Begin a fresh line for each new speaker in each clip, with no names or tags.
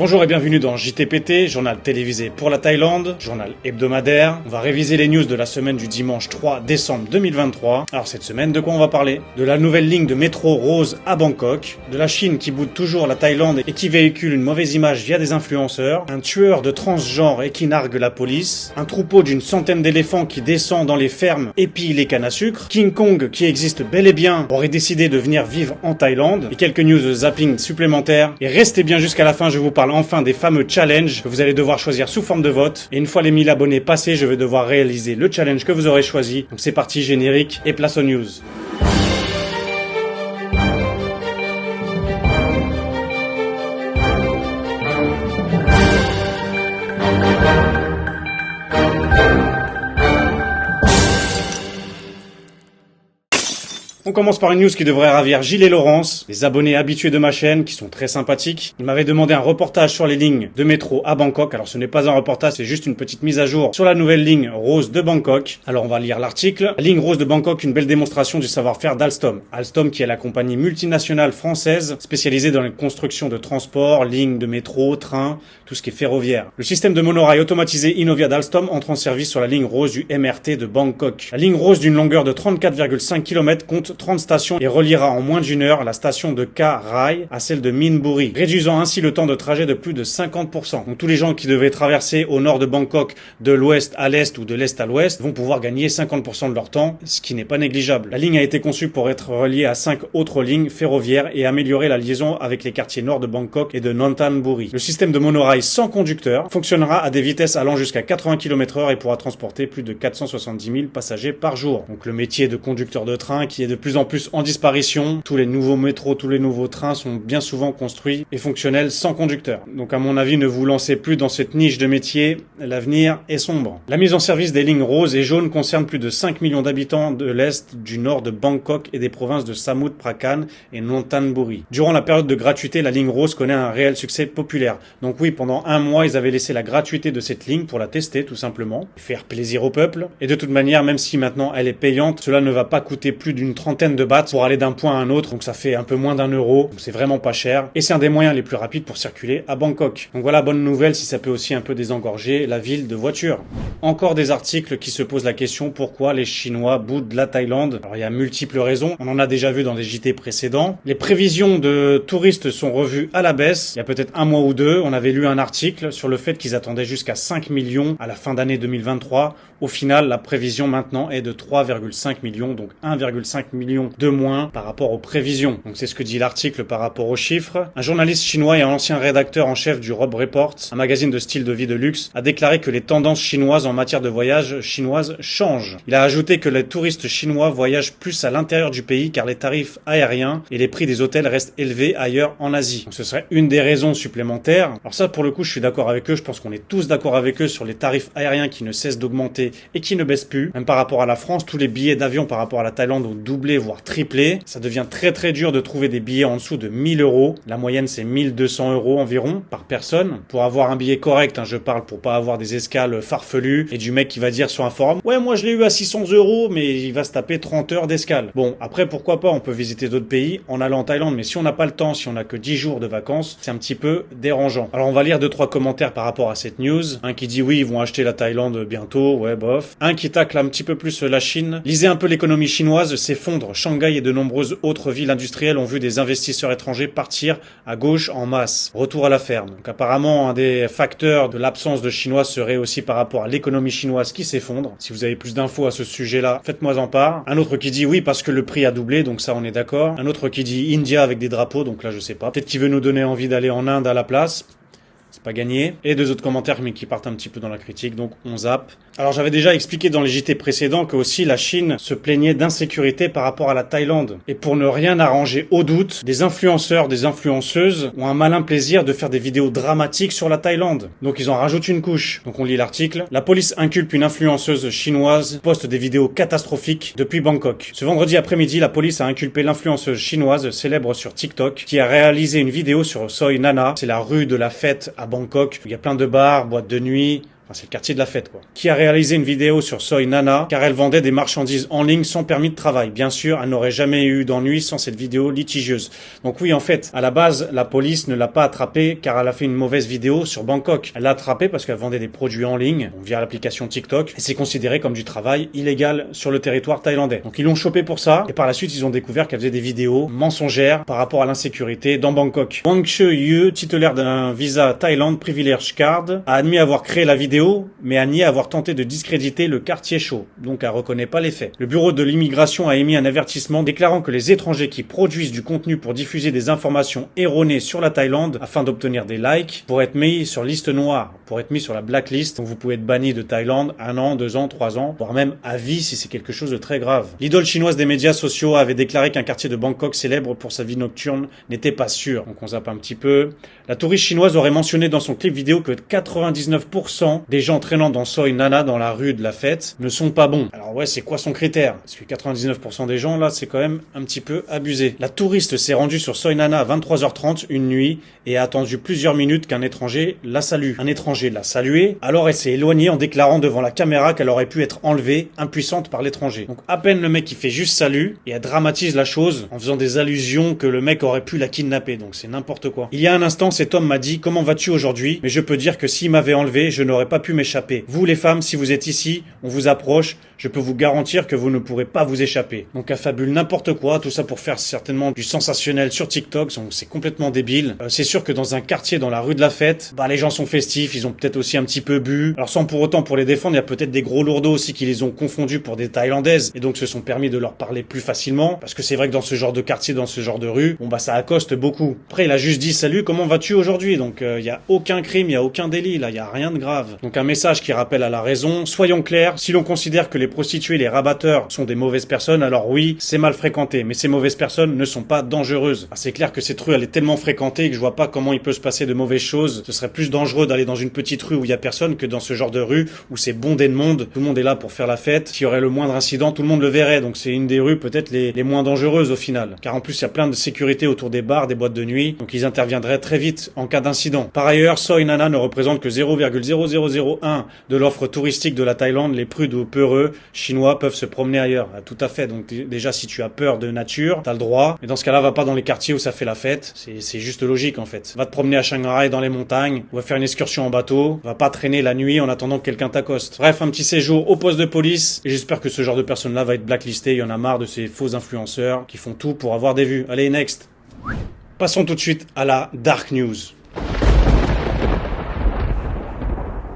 Bonjour et bienvenue dans JTPT, journal télévisé pour la Thaïlande, journal hebdomadaire. On va réviser les news de la semaine du dimanche 3 décembre 2023. Alors cette semaine, de quoi on va parler? De la nouvelle ligne de métro rose à Bangkok, de la Chine qui boude toujours la Thaïlande et qui véhicule une mauvaise image via des influenceurs, un tueur de transgenre et qui nargue la police, un troupeau d'une centaine d'éléphants qui descend dans les fermes et pille les cannes à sucre, King Kong qui existe bel et bien aurait décidé de venir vivre en Thaïlande, et quelques news de zapping supplémentaires. Et restez bien jusqu'à la fin, je vous parle enfin des fameux challenges que vous allez devoir choisir sous forme de vote. Et une fois les 1000 abonnés passés, je vais devoir réaliser le challenge que vous aurez choisi. Donc c'est parti, générique et place aux news. On commence par une news qui devrait ravir Gilles et Laurence, les abonnés habitués de ma chaîne qui sont très sympathiques. Ils m'avaient demandé un reportage sur les lignes de métro à Bangkok. Alors ce n'est pas un reportage, c'est juste une petite mise à jour sur la nouvelle ligne rose de Bangkok. Alors on va lire l'article. La ligne rose de Bangkok, une belle démonstration du savoir-faire d'Alstom. Alstom qui est la compagnie multinationale française spécialisée dans les constructions de transport, lignes de métro, trains, tout ce qui est ferroviaire. Le système de monorail automatisé Innovia d'Alstom entre en service sur la ligne rose du MRT de Bangkok. La ligne rose d'une longueur de 34,5 km compte 30 stations et reliera en moins d'une heure la station de Ka Rai à celle de Minburi, réduisant ainsi le temps de trajet de plus de 50%. Donc tous les gens qui devaient traverser au nord de Bangkok de l'ouest à l'est ou de l'est à l'ouest vont pouvoir gagner 50% de leur temps, ce qui n'est pas négligeable. La ligne a été conçue pour être reliée à 5 autres lignes ferroviaires et améliorer la liaison avec les quartiers nord de Bangkok et de Nonthaburi. Le système de monorail sans conducteur fonctionnera à des vitesses allant jusqu'à 80 km/h et pourra transporter plus de 470 000 passagers par jour. Donc le métier de conducteur de train qui est de plus en plus en disparition. Tous les nouveaux métros, tous les nouveaux trains sont bien souvent construits et fonctionnels sans conducteur. Donc à mon avis, ne vous lancez plus dans cette niche de métier, l'avenir est sombre. La mise en service des lignes roses et jaunes concerne plus de 5 millions d'habitants de l'est, du nord de Bangkok et des provinces de Samut Prakan et Nonthaburi. Durant la période de gratuité, la ligne rose connaît un réel succès populaire. Donc oui, pendant un mois, ils avaient laissé la gratuité de cette ligne pour la tester tout simplement, faire plaisir au peuple. Et de toute manière, même si maintenant elle est payante, cela ne va pas coûter plus d'une trentaine de bahts pour aller d'un point à un autre, donc ça fait un peu moins d'1 euro, donc c'est vraiment pas cher, et c'est un des moyens les plus rapides pour circuler à Bangkok. Donc voilà, bonne nouvelle si ça peut aussi un peu désengorger la ville de voitures. Encore des articles qui se posent la question pourquoi les Chinois boudent la Thaïlande. Alors il y a multiples raisons, on en a déjà vu dans des JT précédents. Les prévisions de touristes sont revues à la baisse, il y a peut-être un mois ou deux, on avait lu un article sur le fait qu'ils attendaient jusqu'à 5 millions à la fin d'année 2023. Au final, la prévision maintenant est de 3,5 millions, donc 1,5 million de moins par rapport aux prévisions. Donc c'est ce que dit l'article par rapport aux chiffres. Un journaliste chinois et un ancien rédacteur en chef du Rob Report, un magazine de style de vie de luxe, a déclaré que les tendances chinoises en matière de voyage chinoises changent. Il a ajouté que les touristes chinois voyagent plus à l'intérieur du pays car les tarifs aériens et les prix des hôtels restent élevés ailleurs en Asie. Donc ce serait une des raisons supplémentaires. Alors ça, pour le coup, je suis d'accord avec eux. Je pense qu'on est tous d'accord avec eux sur les tarifs aériens qui ne cessent d'augmenter et qui ne baissent plus. Même par rapport à la France, tous les billets d'avion par rapport à la Thaïlande ont doublé, voire triplé. Ça devient très très dur de trouver des billets en dessous de 1000 euros. La moyenne, c'est 1200 euros environ par personne. Pour avoir un billet correct, hein, je parle pour pas avoir des escales farfelues et du mec qui va dire sur un forum « Ouais, moi je l'ai eu à 600 euros, mais il va se taper 30 heures d'escale. » Bon, après, pourquoi pas, on peut visiter d'autres pays en allant en Thaïlande, mais si on n'a pas le temps, si on n'a que 10 jours de vacances, c'est un petit peu dérangeant. Alors on va lire 2-3 commentaires par rapport à cette news. Un qui dit « Oui, ils vont acheter la Thaïlande bientôt. » Ouais, bof. Un qui tacle un petit peu plus la Chine. Lisez un peu l'économie chinoise s'effondre. Shanghai et de nombreuses autres villes industrielles ont vu des investisseurs étrangers partir à gauche en masse. Retour à la ferme. Donc apparemment, un des facteurs de l'absence de Chinois serait aussi par rapport à l'économie chinoise qui s'effondre. Si vous avez plus d'infos à ce sujet-là, faites-moi en part. Un autre qui dit oui parce que le prix a doublé, donc ça on est d'accord. Un autre qui dit India avec des drapeaux, donc là je sais pas. Peut-être qu'il veut nous donner envie d'aller en Inde à la place. C'est pas gagné. Et 2 autres commentaires mais qui partent un petit peu dans la critique, donc on zappe. Alors j'avais déjà expliqué dans les JT précédents que aussi la Chine se plaignait d'insécurité par rapport à la Thaïlande. Et pour ne rien arranger au doute, des influenceurs, des influenceuses ont un malin plaisir de faire des vidéos dramatiques sur la Thaïlande. Donc ils en rajoutent une couche. Donc on lit l'article. La police inculpe une influenceuse chinoise, poste des vidéos catastrophiques depuis Bangkok. Ce vendredi après-midi, la police a inculpé l'influenceuse chinoise célèbre sur TikTok qui a réalisé une vidéo sur Soi Nana. C'est la rue de la fête à Bangkok. Il y a plein de bars, boîtes de nuit. Enfin, c'est le quartier de la fête, quoi. Qui a réalisé une vidéo sur Soy Nana, car elle vendait des marchandises en ligne sans permis de travail. Bien sûr, elle n'aurait jamais eu d'ennui sans cette vidéo litigieuse. Donc oui, en fait, à la base, la police ne l'a pas attrapée car elle a fait une mauvaise vidéo sur Bangkok. Elle l'a attrapée parce qu'elle vendait des produits en ligne, via l'application TikTok, et c'est considéré comme du travail illégal sur le territoire thaïlandais. Donc ils l'ont chopée pour ça, et par la suite, ils ont découvert qu'elle faisait des vidéos mensongères par rapport à l'insécurité dans Bangkok. Wang Che-yu, titulaire d'un visa Thailand Privilege Card, a admis avoir créé la vidéo, mais a nié avoir tenté de discréditer le quartier chaud. Donc elle reconnaît pas les faits. Le bureau de l'immigration a émis un avertissement déclarant que les étrangers qui produisent du contenu pour diffuser des informations erronées sur la Thaïlande afin d'obtenir des likes pourraient être mis sur liste noire, pourraient être mis sur la blacklist. Donc vous pouvez être banni de Thaïlande 1 an, 2 ans, 3 ans, voire même à vie si c'est quelque chose de très grave. L'idole chinoise des médias sociaux avait déclaré qu'un quartier de Bangkok célèbre pour sa vie nocturne n'était pas sûr. Donc on zappe un petit peu. La touriste chinoise aurait mentionné dans son clip vidéo que 99% des gens traînant dans Soy Nana dans la rue de la fête ne sont pas bons. Alors ouais, c'est quoi son critère? Parce que 99% des gens là, c'est quand même un petit peu abusé. La touriste s'est rendue sur Soy Nana à 23h30 une nuit et a attendu plusieurs minutes qu'un étranger la salue. Un étranger l'a saluée, alors elle s'est éloignée en déclarant devant la caméra qu'elle aurait pu être enlevée, impuissante par l'étranger. Donc à peine le mec qui fait juste salut et elle dramatise la chose en faisant des allusions que le mec aurait pu la kidnapper. Donc c'est n'importe quoi. Il y a un instant, cet homme m'a dit: comment vas-tu aujourd'hui? Mais je peux dire que s'il m'avait enlevé, je n'aurais pas pu m'échapper. Vous les femmes, si vous êtes ici, on vous approche, je peux vous garantir que vous ne pourrez pas vous échapper. Donc elle fabule n'importe quoi, tout ça pour faire certainement du sensationnel sur TikTok, donc c'est complètement débile. C'est sûr que dans un quartier, dans la rue de la fête, bah les gens sont festifs, ils ont peut-être aussi un petit peu bu. Alors sans pour autant pour les défendre, il y a peut-être des gros lourdeaux aussi qui les ont confondus pour des Thaïlandaises et donc se sont permis de leur parler plus facilement. Parce que c'est vrai que dans ce genre de quartier, dans ce genre de rue, bon bah ça accoste beaucoup. Après il a juste dit: salut, comment vas-tu aujourd'hui? Donc il y a aucun crime, il y a aucun délit là, il y a rien de grave. Donc un message qui rappelle à la raison. Soyons clairs, si l'on considère que les prostituées, les rabatteurs sont des mauvaises personnes, alors oui, c'est mal fréquenté, mais ces mauvaises personnes ne sont pas dangereuses. Ah, c'est clair que cette rue elle est tellement fréquentée que je vois pas comment il peut se passer de mauvaises choses. Ce serait plus dangereux d'aller dans une petite rue où il y a personne que dans ce genre de rue où c'est bondé de monde, tout le monde est là pour faire la fête. S'il y aurait le moindre incident, tout le monde le verrait, donc c'est une des rues peut-être les moins dangereuses au final. Car en plus il y a plein de sécurité autour des bars, des boîtes de nuit, donc ils interviendraient très vite en cas d'incident. Par ailleurs, Soy Nana ne représente que 0,0001 de l'offre touristique de la Thaïlande. Les prudes ou peureux chinois peuvent se promener ailleurs. Ah, tout à fait, donc déjà si tu as peur de nature, t'as le droit, mais dans ce cas-là, va pas dans les quartiers où ça fait la fête, c'est juste logique en fait. Va te promener à Shanghai dans les montagnes, ou va faire une excursion en bateau, va pas traîner la nuit en attendant que quelqu'un t'accoste. Bref, un petit séjour au poste de police, et j'espère que ce genre de personnes-là va être blacklisté. Il y en a marre de ces faux influenceurs qui font tout pour avoir des vues. Allez, next. Passons tout de suite à la Dark News.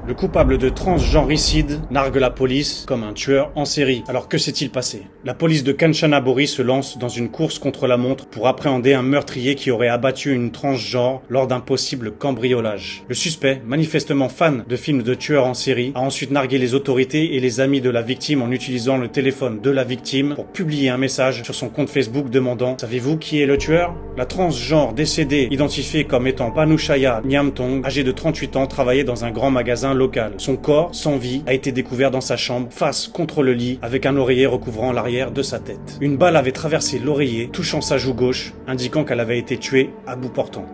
Le coupable de transgenricide nargue la police comme un tueur en série. Alors que s'est-il passé? La police de Kanchanaburi se lance dans une course contre la montre pour appréhender un meurtrier qui aurait abattu une transgenre lors d'un possible cambriolage. Le suspect, manifestement fan de films de tueurs en série, a ensuite nargué les autorités et les amis de la victime en utilisant le téléphone de la victime pour publier un message sur son compte Facebook demandant: savez-vous qui est le tueur? La transgenre décédée, identifiée comme étant Panushaya Nyamtong, âgée de 38 ans, travaillait dans un grand magasin local. Son corps, sans vie, a été découvert dans sa chambre, face contre le lit, avec un oreiller recouvrant l'arrière de sa tête. Une balle avait traversé l'oreiller, touchant sa joue gauche, indiquant qu'elle avait été tuée à bout portant.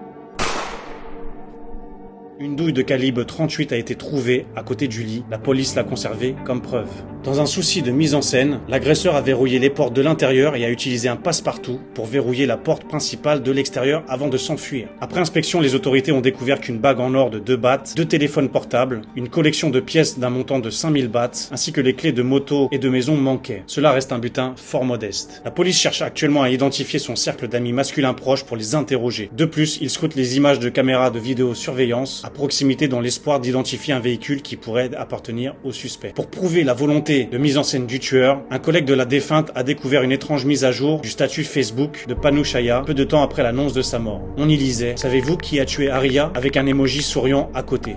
Une douille de calibre 38 a été trouvée à côté du lit. La police l'a conservée comme preuve. Dans un souci de mise en scène, l'agresseur a verrouillé les portes de l'intérieur et a utilisé un passe-partout pour verrouiller la porte principale de l'extérieur avant de s'enfuir. Après inspection, les autorités ont découvert qu'une bague en or de 2 bahts, 2 téléphones portables, une collection de pièces d'un montant de 5000 bahts, ainsi que les clés de moto et de maison manquaient. Cela reste un butin fort modeste. La police cherche actuellement à identifier son cercle d'amis masculins proches pour les interroger. De plus, il scrute les images de caméras de vidéosurveillance à proximité dans l'espoir d'identifier un véhicule qui pourrait appartenir au suspect. Pour prouver la volonté de mise en scène du tueur, un collègue de la défunte a découvert une étrange mise à jour du statut Facebook de Panushaya peu de temps après l'annonce de sa mort. On y lisait: savez-vous qui a tué Aria, avec un emoji souriant à côté.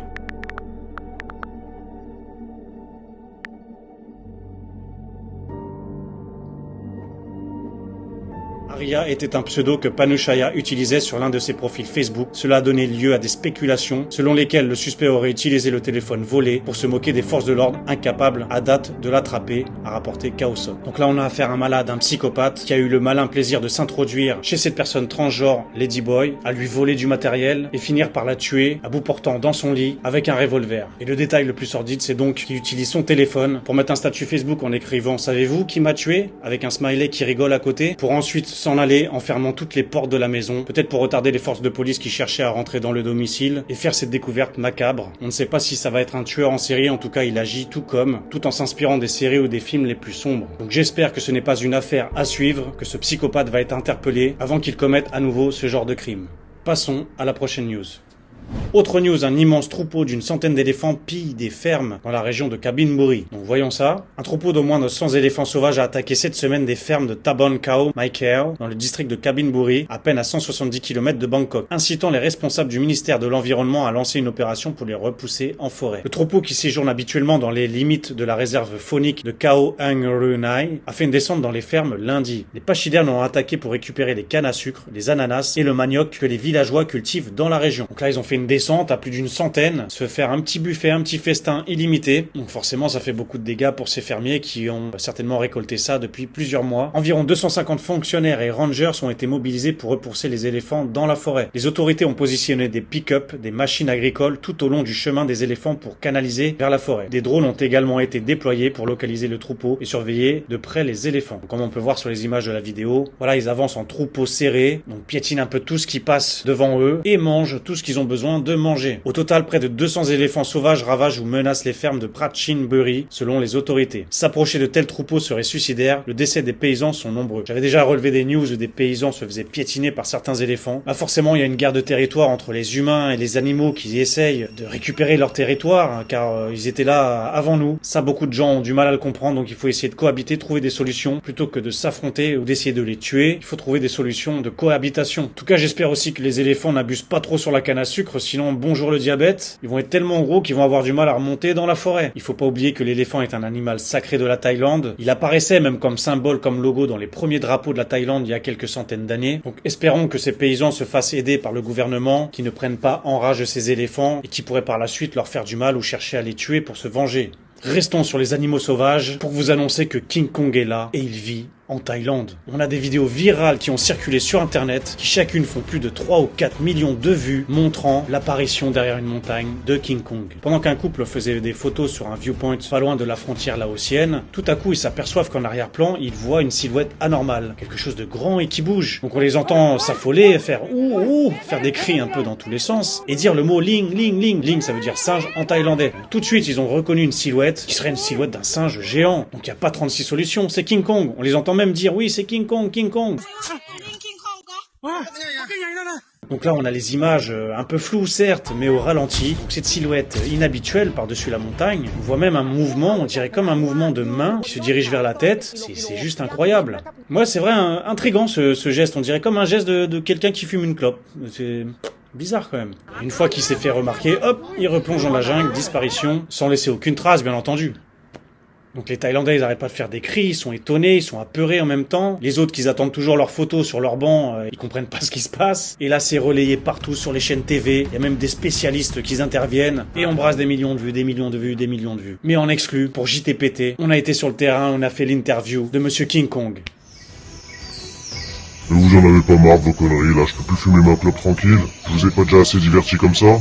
Arya était un pseudo que Panushaya utilisait sur l'un de ses profils Facebook. Cela a donné lieu à des spéculations selon lesquelles le suspect aurait utilisé le téléphone volé pour se moquer des forces de l'ordre incapables à date de l'attraper, a rapporté Chaosop. Donc là on a affaire à un malade, un psychopathe qui a eu le malin plaisir de s'introduire chez cette personne transgenre Ladyboy, à lui voler du matériel et finir par la tuer à bout portant dans son lit avec un revolver. Et le détail le plus sordide, c'est donc qu'il utilise son téléphone pour mettre un statut Facebook en écrivant « Savez-vous qui m'a tué ?» avec un smiley qui rigole à côté, pour ensuite s'en aller en fermant toutes les portes de la maison, peut-être pour retarder les forces de police qui cherchaient à rentrer dans le domicile et faire cette découverte macabre. On ne sait pas si ça va être un tueur en série, en tout cas il agit tout en s'inspirant des séries ou des films les plus sombres. Donc j'espère que ce n'est pas une affaire à suivre, que ce psychopathe va être interpellé avant qu'il commette à nouveau ce genre de crime. Passons à la prochaine news. Autre news, un immense troupeau d'une centaine d'éléphants pille des fermes dans la région de Kabin-Buri. Donc voyons ça. Un troupeau de moins de 100 éléphants sauvages a attaqué cette semaine des fermes de Tabon Khao Mai Khao dans le district de Kabin-Buri, à peine à 170 km de Bangkok, incitant les responsables du ministère de l'Environnement à lancer une opération pour les repousser en forêt. Le troupeau, qui séjourne habituellement dans les limites de la réserve faunique de Khao Ang-Runai, a fait une descente dans les fermes lundi. Les pachydermes ont attaqué pour récupérer les cannes à sucre, les ananas et le manioc que les villageois cultivent dans la région. Donc là ils ont fait une descente à plus d'une centaine, se faire un petit buffet, un petit festin illimité. Donc forcément ça fait beaucoup de dégâts pour ces fermiers qui ont certainement récolté ça depuis plusieurs mois. Environ 250 fonctionnaires et rangers ont été mobilisés pour repousser les éléphants dans la forêt. Les autorités ont positionné des pick-up, des machines agricoles tout au long du chemin des éléphants pour canaliser vers la forêt. Des drones ont également été déployés pour localiser le troupeau et surveiller de près les éléphants. Donc, comme on peut voir sur les images de la vidéo, voilà, ils avancent en troupeau serré, donc piétinent un peu tout ce qui passe devant eux et mangent tout ce qu'ils ont besoin de manger. Au total, près de 200 éléphants sauvages ravagent ou menacent les fermes de Prachinburi, selon les autorités. S'approcher de tels troupeaux serait suicidaire, le décès des paysans sont nombreux. J'avais déjà relevé des news où des paysans se faisaient piétiner par certains éléphants. Là, forcément, il y a une guerre de territoire entre les humains et les animaux qui essayent de récupérer leur territoire, hein, car ils étaient là avant nous. Ça, beaucoup de gens ont du mal à le comprendre, donc il faut essayer de cohabiter, trouver des solutions, plutôt que de s'affronter ou d'essayer de les tuer. Il faut trouver des solutions de cohabitation. En tout cas, j'espère aussi que les éléphants n'abusent pas trop sur la canne à sucre, sinon bonjour le diabète, ils vont être tellement gros qu'ils vont avoir du mal à remonter dans la forêt. Il faut pas oublier que l'éléphant est un animal sacré de la Thaïlande. Il apparaissait même comme symbole, comme logo dans les premiers drapeaux de la Thaïlande il y a quelques centaines d'années. Donc espérons que ces paysans se fassent aider par le gouvernement, qui ne prennent pas en rage ces éléphants et qui pourraient par la suite leur faire du mal ou chercher à les tuer pour se venger. Restons sur les animaux sauvages pour vous annoncer que King Kong est là et il vit en Thaïlande. On a des vidéos virales qui ont circulé sur internet, qui chacune font plus de 3 ou 4 millions de vues, montrant l'apparition derrière une montagne de King Kong. Pendant qu'un couple faisait des photos sur un viewpoint pas loin de la frontière laotienne, tout à coup ils s'aperçoivent qu'en arrière-plan, ils voient une silhouette anormale, quelque chose de grand et qui bouge. Donc on les entend s'affoler, faire ouh ouh, faire des cris un peu dans tous les sens, et dire le mot ling ling ling. Ling, ça veut dire singe en thaïlandais. Donc, tout de suite ils ont reconnu une silhouette, qui serait une silhouette d'un singe géant. Donc il n'y a pas 36 solutions, c'est King Kong. On les entend même dire oui, c'est King Kong, King Kong. Donc là on a les images un peu floues certes, mais au ralenti. Donc cette silhouette inhabituelle par-dessus la montagne, on voit même un mouvement, on dirait comme un mouvement de main qui se dirige vers la tête. C'est juste incroyable. Moi c'est vrai, intriguant ce geste, on dirait comme un geste de quelqu'un qui fume une clope. C'est bizarre quand même. Une fois qu'il s'est fait remarquer, hop, il replonge dans la jungle, disparition, sans laisser aucune trace bien entendu. Donc les Thaïlandais, ils arrêtent pas de faire des cris, ils sont étonnés, ils sont apeurés en même temps. Les autres qui attendent toujours leurs photos sur leur banc, ils comprennent pas ce qui se passe. Et là, c'est relayé partout sur les chaînes TV. Il y a même des spécialistes qui interviennent et on brasse des millions de vues, des millions de vues, des millions de vues. Mais en exclu, pour JTPT, on a été sur le terrain, on a fait l'interview de Monsieur King Kong.
Mais vous en avez pas marre de vos conneries, là, je peux plus fumer ma clope tranquille. Je vous ai pas déjà assez diverti comme ça?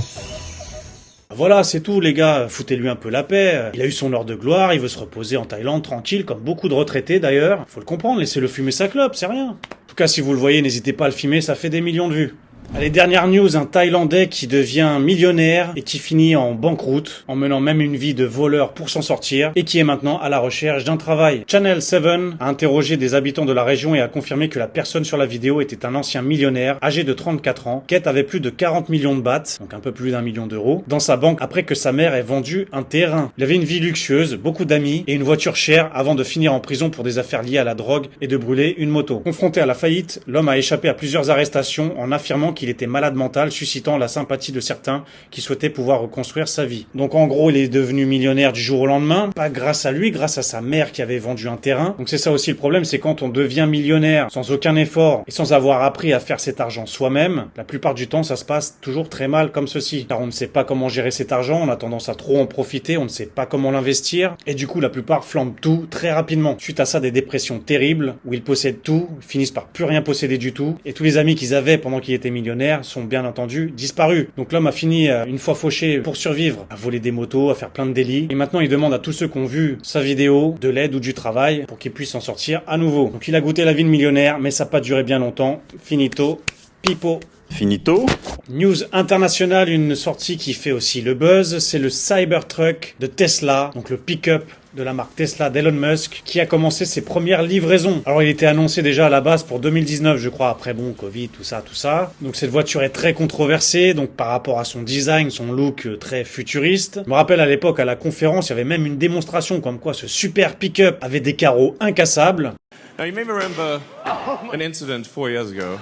Voilà, c'est tout les gars, foutez-lui un peu la paix. Il a eu son heure de gloire, il veut se reposer en Thaïlande tranquille, comme beaucoup de retraités d'ailleurs. Faut le comprendre, laissez-le fumer sa clope, c'est rien. En tout cas, si vous le voyez, n'hésitez pas à le filmer, ça fait des millions de vues. Allez, dernière news, un Thaïlandais qui devient millionnaire et qui finit en banqueroute, en menant même une vie de voleur pour s'en sortir, et qui est maintenant à la recherche d'un travail. Channel 7 a interrogé des habitants de la région et a confirmé que la personne sur la vidéo était un ancien millionnaire, âgé de 34 ans. Kate avait plus de 40 millions de bahts, donc un peu plus d'1 million d'euros, dans sa banque après que sa mère ait vendu un terrain. Il avait une vie luxueuse, beaucoup d'amis et une voiture chère avant de finir en prison pour des affaires liées à la drogue et de brûler une moto. Confronté à la faillite, l'homme a échappé à plusieurs arrestations en affirmant qu'il qu'il était malade mental, suscitant la sympathie de certains qui souhaitaient pouvoir reconstruire sa vie. Donc en gros, il est devenu millionnaire du jour au lendemain, pas grâce à lui, grâce à sa mère qui avait vendu un terrain. Donc c'est ça aussi le problème, c'est quand on devient millionnaire sans aucun effort et sans avoir appris à faire cet argent soi-même, la plupart du temps ça se passe toujours très mal comme ceci. Car on ne sait pas comment gérer cet argent, on a tendance à trop en profiter, on ne sait pas comment l'investir, et du coup la plupart flambent tout très rapidement. Suite à ça, des dépressions terribles, où ils possèdent tout, finissent par plus rien posséder du tout, et tous les amis qu'ils avaient pendant qu'il était millionnaire sont bien entendu disparus. Donc l'homme a fini, une fois fauché pour survivre, à voler des motos, à faire plein de délits, et maintenant il demande à tous ceux qui ont vu sa vidéo de l'aide ou du travail pour qu'ils puissent s'en sortir à nouveau. Donc il a goûté la vie de millionnaire, mais ça n'a pas duré bien longtemps. Finito, pipo.
Finito.
News internationale, une sortie qui fait aussi le buzz, c'est le Cybertruck de Tesla, donc le pick-up de la marque Tesla d'Elon Musk, qui a commencé ses premières livraisons. Alors il était annoncé déjà à la base pour 2019, je crois, après bon, Covid, tout ça. Donc cette voiture est très controversée, donc par rapport à son design, son look très futuriste. Je me rappelle à l'époque, à la conférence, il y avait même une démonstration comme quoi ce super pick-up avait des carreaux incassables.
Now you may remember an incident 4 years ago.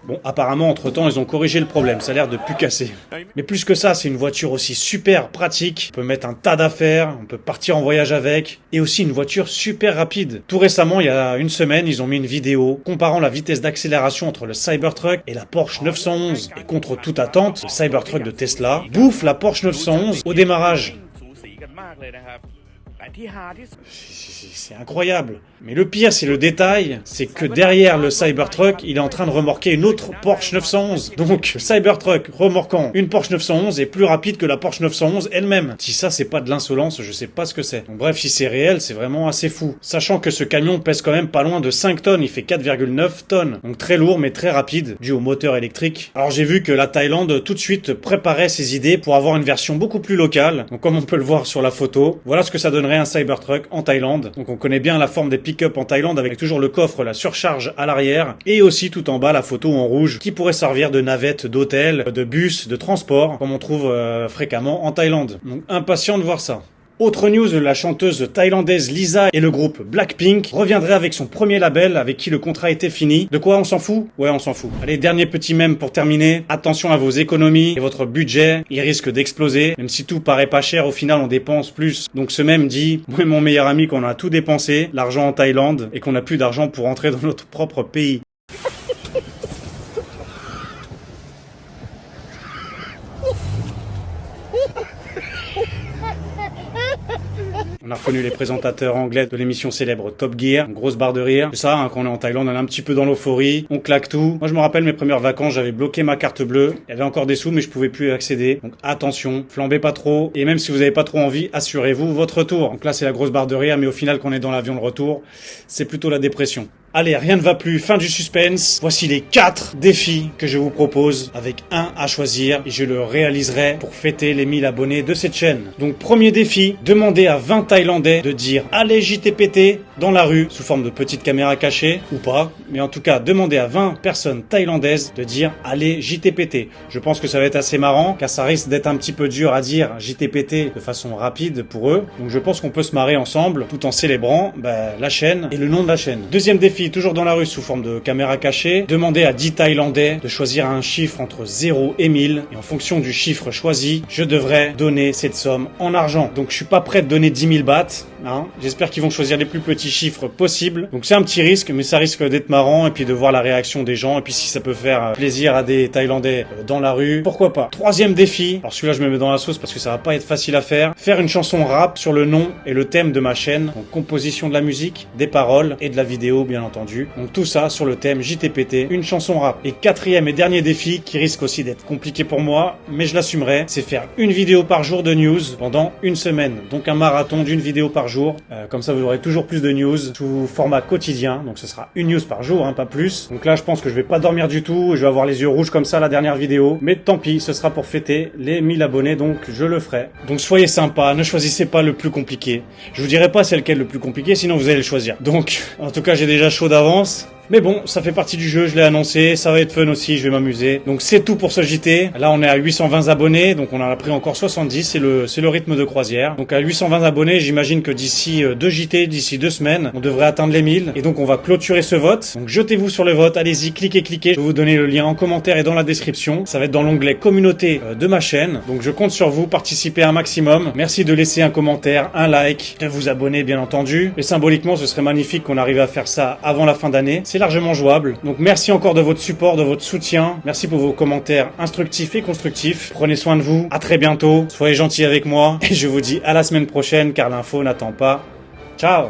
Bon, apparemment, entre-temps, ils ont corrigé le problème, ça a l'air de plus casser. Mais plus que ça, c'est une voiture aussi super pratique, on peut mettre un tas d'affaires, on peut partir en voyage avec, et aussi une voiture super rapide. Tout récemment, il y a une semaine, ils ont mis une vidéo comparant la vitesse d'accélération entre le Cybertruck et la Porsche 911. Et contre toute attente, le Cybertruck de Tesla bouffe la Porsche 911 au démarrage. C'est incroyable. Mais le pire, c'est le détail, c'est que derrière le Cybertruck, il est en train de remorquer une autre Porsche 911. Donc, le Cybertruck remorquant une Porsche 911 est plus rapide que la Porsche 911 elle-même. Si ça, c'est pas de l'insolence, je sais pas ce que c'est. Donc, bref, si c'est réel, c'est vraiment assez fou. Sachant que ce camion pèse quand même pas loin de 5 tonnes, il fait 4,9 tonnes. Donc, très lourd, mais très rapide, dû au moteur électrique. Alors, j'ai vu que la Thaïlande, tout de suite, préparait ses idées pour avoir une version beaucoup plus locale. Donc, comme on peut le voir sur la photo, voilà ce que ça donnerait un Cybertruck en Thaïlande. Donc, on connaît bien la forme des pick-up en Thaïlande avec toujours le coffre, la surcharge à l'arrière et aussi tout en bas la photo en rouge qui pourrait servir de navette d'hôtel, de bus, de transport comme on trouve fréquemment en Thaïlande. Donc impatient de voir ça. Autre news, la chanteuse thaïlandaise Lisa et le groupe Blackpink reviendraient avec son premier label avec qui le contrat était fini. De quoi on s'en fout? Ouais, on s'en fout. Allez, dernier petit mème pour terminer. Attention à vos économies et votre budget, il risque d'exploser. Même si tout paraît pas cher, au final on dépense plus. Donc ce mème dit, moi et mon meilleur ami qu'on a tout dépensé, l'argent en Thaïlande, et qu'on n'a plus d'argent pour rentrer dans notre propre pays. On a reconnu les présentateurs anglais de l'émission célèbre Top Gear, une grosse barre de rire. C'est ça, hein, quand on est en Thaïlande, on est un petit peu dans l'euphorie, on claque tout. Moi je me rappelle mes premières vacances, j'avais bloqué ma carte bleue, il y avait encore des sous mais je pouvais plus y accéder. Donc attention, flambez pas trop, et même si vous avez pas trop envie, assurez-vous votre retour. Donc là c'est la grosse barre de rire, mais au final quand on est dans l'avion de retour, c'est plutôt la dépression. Allez, rien ne va plus, fin du suspense. Voici les 4 défis que je vous propose, avec un à choisir, et je le réaliserai pour fêter les 1000 abonnés de cette chaîne. Donc premier défi, demandez à 20 Thaïlandais de dire « Allez JTPT » dans la rue, sous forme de petite caméra cachée, ou pas, mais en tout cas, demandez à 20 personnes thaïlandaises de dire « Allez JTPT ». Je pense que ça va être assez marrant, car ça risque d'être un petit peu dur à dire JTPT de façon rapide pour eux. Donc je pense qu'on peut se marrer ensemble, tout en célébrant la chaîne et le nom de la chaîne. Deuxième défi, toujours dans la rue sous forme de caméra cachée, demandez à 10 Thaïlandais de choisir un chiffre entre 0 et 1000, et en fonction du chiffre choisi, je devrais donner cette somme en argent. Donc je suis pas prêt de donner 10 000 bahts, hein. J'espère qu'ils vont choisir les plus petits chiffres possibles. Donc c'est un petit risque, mais ça risque d'être marrant, et puis de voir la réaction des gens, et puis si ça peut faire plaisir à des Thaïlandais dans la rue, pourquoi pas. Troisième défi, alors celui-là je me mets dans la sauce parce que ça va pas être facile à faire une chanson rap sur le nom et le thème de ma chaîne, donc composition de la musique, des paroles et de la vidéo bien entendu. Donc tout ça sur le thème JTPT, une chanson rap. Et quatrième et dernier défi, qui risque aussi d'être compliqué pour moi, mais je l'assumerai, c'est faire une vidéo par jour de news pendant une semaine. Donc un marathon d'une vidéo par jour, comme ça vous aurez toujours plus de news sous format quotidien, donc ce sera une news par jour, hein, pas plus. Donc là je pense que je vais pas dormir du tout, je vais avoir les yeux rouges comme ça la dernière vidéo, mais tant pis, ce sera pour fêter les 1000 abonnés, donc je le ferai. Donc soyez sympa, ne choisissez pas le plus compliqué. Je vous dirai pas c'est lequel le plus compliqué, sinon vous allez le choisir. Donc en tout cas j'ai déjà chaud d'avance. Mais bon, ça fait partie du jeu, je l'ai annoncé, ça va être fun aussi, je vais m'amuser. Donc c'est tout pour ce JT. Là on est à 820 abonnés, donc on en a pris encore 70, c'est le rythme de croisière. Donc à 820 abonnés, j'imagine que d'ici 2 JT, d'ici 2 semaines, on devrait atteindre les 1000. Et donc on va clôturer ce vote. Donc jetez-vous sur le vote, allez-y, cliquez. Je vais vous donner le lien en commentaire et dans la description. Ça va être dans l'onglet communauté de ma chaîne. Donc je compte sur vous, participez un maximum. Merci de laisser un commentaire, un like, de vous abonner bien entendu. Et symboliquement, ce serait magnifique qu'on arrive à faire ça avant la fin d'année. C'est largement jouable. Donc merci encore de votre support, de votre soutien. Merci pour vos commentaires instructifs et constructifs. Prenez soin de vous. À très bientôt. Soyez gentils avec moi. Et je vous dis à la semaine prochaine car l'info n'attend pas. Ciao!